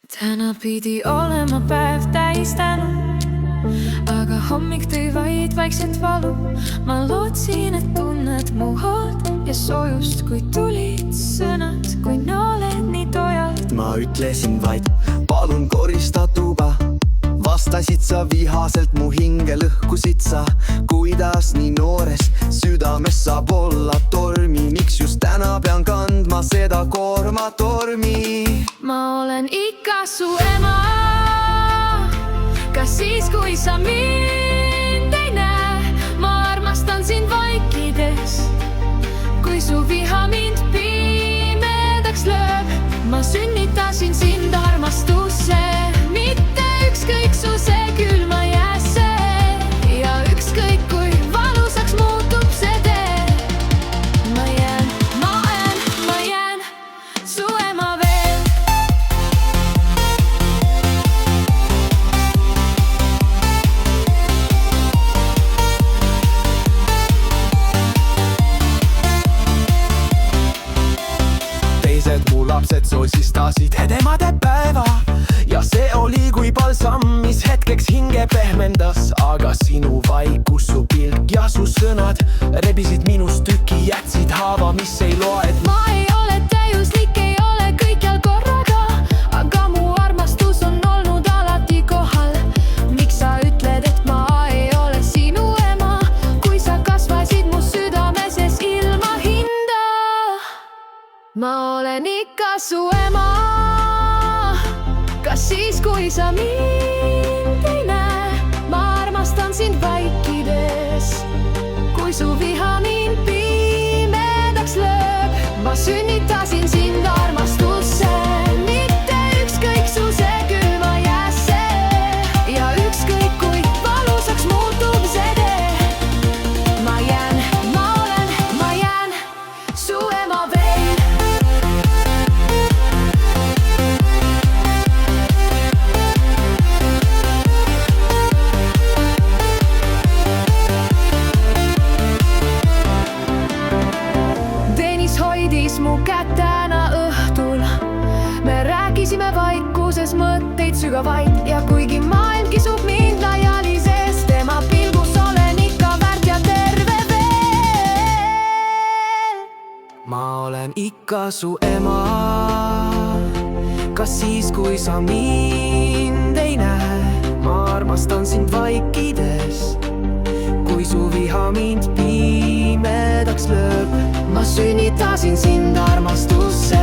Täna pidi olema päev täis tänu, aga hommik tõi vaid vaikselt valu. Ma lootsin, et tunned mu hoolt ja soojust, kui tulid sõnad, kui nooled nii tojalt. Ma ütlesin vaid, palun korista tuba. Vastasid sa vihaselt, mu hinge lõhkusid sa. Kuidas nii noores südames saab olla tormi? Miks just täna pean kandma seda koorma tormi? Ma olen ikka su ema, ka siis, kui sa mind ei näe. Ma armastan sind vaikides, kui su viha mind pimedaks lööb. Ma sünnitasin sind armastusse, mitte ükskõiksuse külma jäässe. Ja ükskõik kui valusaks muutub see tee, ma jään su ema veel. Teised mu lapsed sosistasid hedemade päeva ja see oli kui balsam, mis hetkeks hinge pehmendas. Aga sinu vaikus, su pilk ja su sõnad rebisid minust tüki, jätsid haava, mis ei loe. Ma ei ole täiuslik, ei ole kõikjal korraga, aga mu armastus on olnud alati kohal. Miks sa ütled, et ma ei ole sinu ema, kui sa kasvasid mu südameses ilma hinda? Ma olen ikka su ema, ka siis, kui sa mind ei näe. Ma armastan sind vaikides, kui su viha mind pimedaks lööb. Ma sünnitasin sind armastusse, mitte ükskõiksuse külma jäässe. Ja ükskõik kui valusaks muutub see tee, ma jään su ema veel. Mu kätt täna õhtul, me rääkisime vaikuses mõtteid sügavaid. Ja kuigi maailm kisub mind laiali, sest tema pilgus olen ikka väärt ja terve veel. Ma olen ikka su ema, ka siis, kui sa mind ei näe. Ma armastan sind vaikides, kui su viha mind pimedaks lööb. Ma sünnitasin sind armastusse,